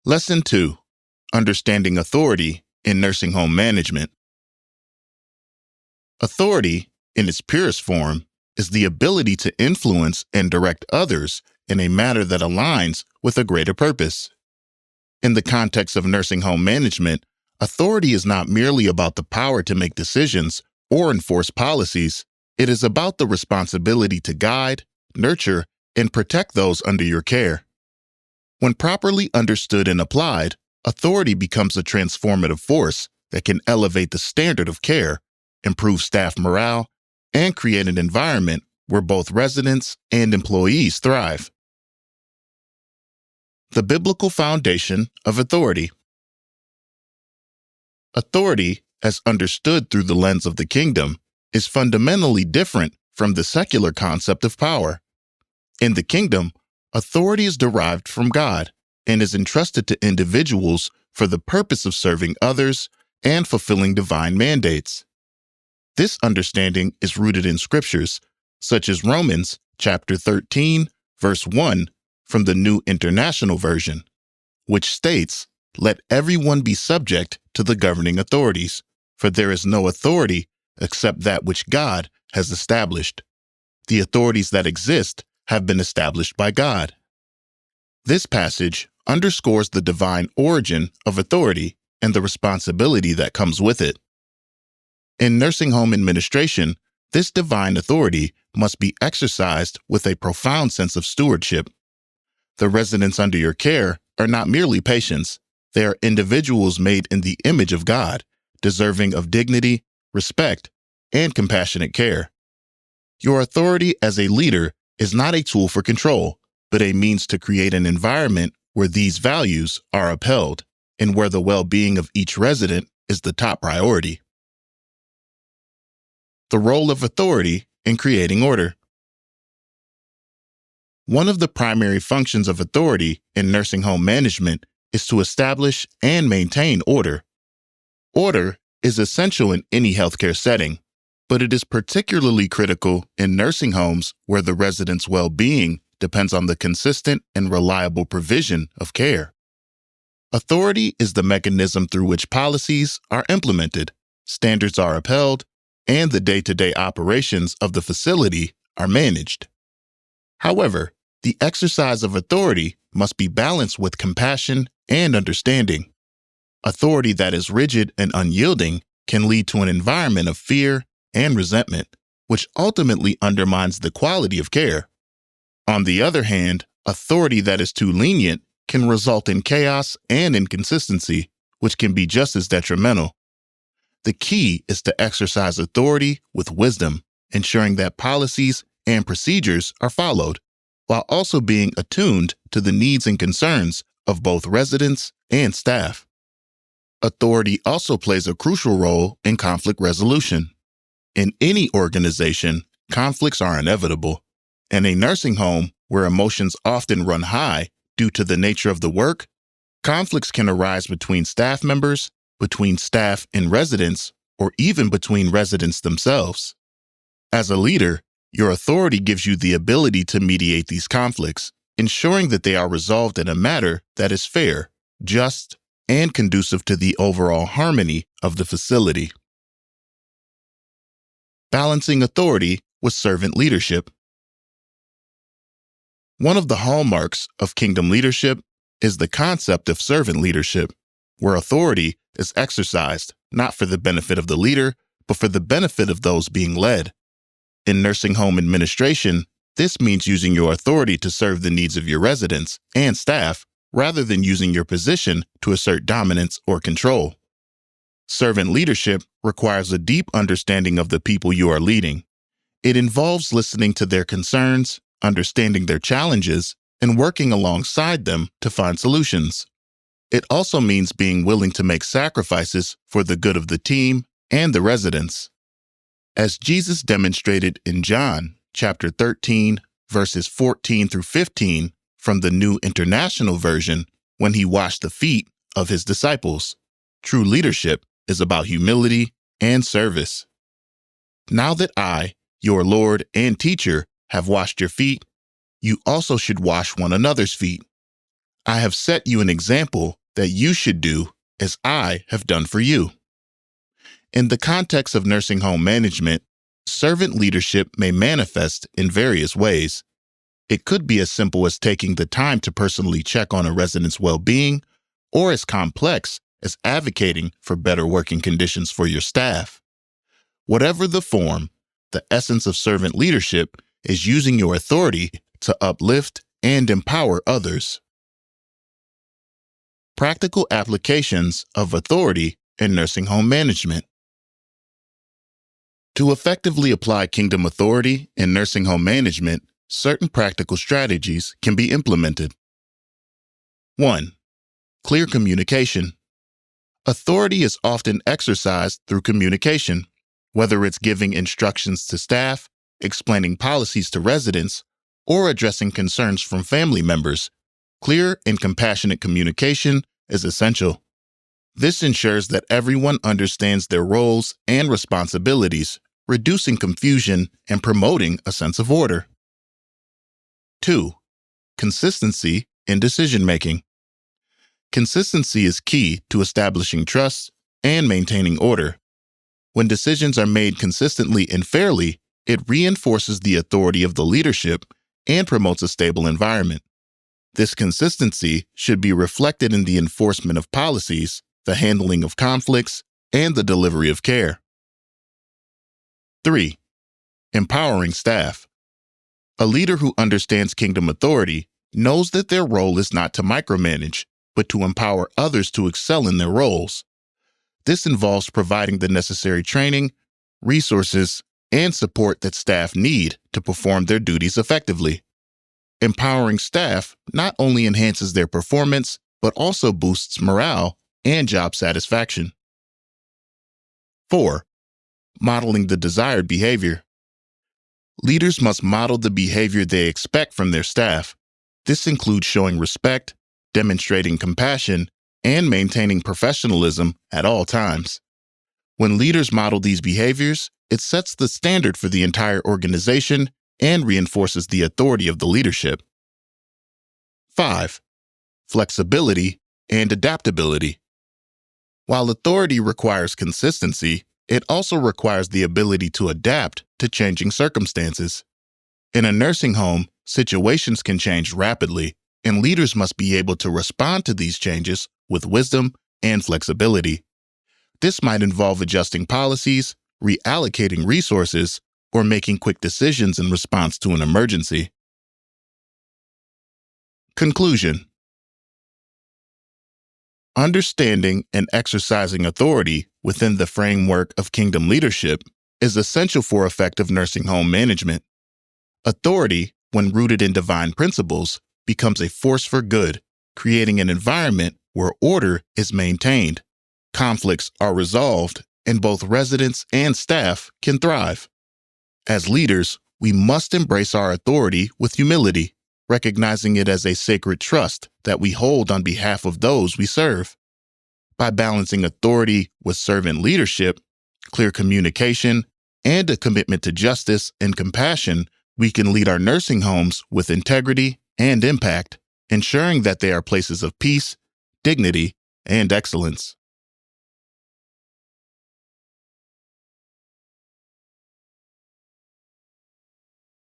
Lesson 2. Understanding Authority in Nursing Home Management. Authority, in its purest form, is the ability to influence and direct others in a manner that aligns with a greater purpose. In the context of nursing home management, authority is not merely about the power to make decisions or enforce policies. It is about the responsibility to guide, nurture, and protect those under your care. When properly understood and applied, authority becomes a transformative force that can elevate the standard of care, improve staff morale, and create an environment where both residents and employees thrive. The biblical foundation of authority. Authority, as understood through the lens of the kingdom, is fundamentally different from the secular concept of power. In the kingdom, authority is derived from God and is entrusted to individuals for the purpose of serving others and fulfilling divine mandates. This understanding is rooted in scriptures, such as Romans chapter 13, verse 1 from the New International Version, which states, "Let everyone be subject to the governing authorities, for there is no authority except that which God has established. The authorities that exist have been established by God." This passage underscores the divine origin of authority and the responsibility that comes with it. In nursing home administration, this divine authority must be exercised with a profound sense of stewardship. The residents under your care are not merely patients. They are individuals made in the image of God, deserving of dignity, respect, and compassionate care. Your authority as a leader is not a tool for control, but a means to create an environment where these values are upheld and where the well-being of each resident is the top priority. The role of authority in creating order. One of the primary functions of authority in nursing home management is to establish and maintain order. Order is essential in any healthcare setting, but it is particularly critical in nursing homes where the residents' well-being depends on the consistent and reliable provision of care. Authority is the mechanism through which policies are implemented, standards are upheld, and the day-to-day operations of the facility are managed. However, the exercise of authority must be balanced with compassion and understanding. Authority that is rigid and unyielding can lead to an environment of fear and resentment, which ultimately undermines the quality of care. On the other hand, authority that is too lenient can result in chaos and inconsistency, which can be just as detrimental. The key is to exercise authority with wisdom, ensuring that policies and procedures are followed, while also being attuned to the needs and concerns of both residents and staff. Authority also plays a crucial role in conflict resolution. In any organization, conflicts are inevitable. In a nursing home, where emotions often run high due to the nature of the work, conflicts can arise between staff members, between staff and residents, or even between residents themselves. As a leader, your authority gives you the ability to mediate these conflicts, ensuring that they are resolved in a manner that is fair, just, and conducive to the overall harmony of the facility. Balancing authority with servant leadership. One of the hallmarks of kingdom leadership is the concept of servant leadership, where authority is exercised not for the benefit of the leader, but for the benefit of those being led. In nursing home administration, this means using your authority to serve the needs of your residents and staff, rather than using your position to assert dominance or control. Servant leadership requires a deep understanding of the people you are leading. It involves listening to their concerns, understanding their challenges, and working alongside them to find solutions. It also means being willing to make sacrifices for the good of the team and the residents. As Jesus demonstrated in John chapter 13, verses 14 through 15 from the New International Version, when he washed the feet of his disciples, true leadership is about humility and service. Now that I, your Lord and teacher, have washed your feet, you also should wash one another's feet. I have set you an example that you should do as I have done for you. In the context of nursing home management, servant leadership may manifest in various ways. It could be as simple as taking the time to personally check on a resident's well-being, or as complex as advocating for better working conditions for your staff. Whatever the form, the essence of servant leadership is using your authority to uplift and empower others. Practical applications of authority in nursing home management. To effectively apply kingdom authority in nursing home management, certain practical strategies can be implemented. 1. Clear communication. Authority is often exercised through communication, whether it's giving instructions to staff, explaining policies to residents, or addressing concerns from family members. Clear and compassionate communication is essential. This ensures that everyone understands their roles and responsibilities, reducing confusion and promoting a sense of order. 2. Consistency in decision-making. Consistency is key to establishing trust and maintaining order. When decisions are made consistently and fairly, it reinforces the authority of the leadership and promotes a stable environment. This consistency should be reflected in the enforcement of policies, the handling of conflicts, and the delivery of care. 3. Empowering staff. A leader who understands kingdom authority knows that their role is not to micromanage, but to empower others to excel in their roles. This involves providing the necessary training, resources, and support that staff need to perform their duties effectively. Empowering staff not only enhances their performance, but also boosts morale and job satisfaction. 4. Modeling the desired behavior. Leaders must model the behavior they expect from their staff. This includes showing respect, demonstrating compassion, and maintaining professionalism at all times. When leaders model these behaviors, it sets the standard for the entire organization and reinforces the authority of the leadership. 5. Flexibility and adaptability. While authority requires consistency, it also requires the ability to adapt to changing circumstances. In a nursing home, situations can change rapidly, and leaders must be able to respond to these changes with wisdom and flexibility. This might involve adjusting policies, reallocating resources, or making quick decisions in response to an emergency. Conclusion. Understanding and exercising authority within the framework of kingdom leadership is essential for effective nursing home management. Authority, when rooted in divine principles, becomes a force for good, creating an environment where order is maintained, conflicts are resolved, and both residents and staff can thrive. As leaders, we must embrace our authority with humility, recognizing it as a sacred trust that we hold on behalf of those we serve. By balancing authority with servant leadership, clear communication, and a commitment to justice and compassion, we can lead our nursing homes with integrity and impact, ensuring that they are places of peace, dignity, and excellence.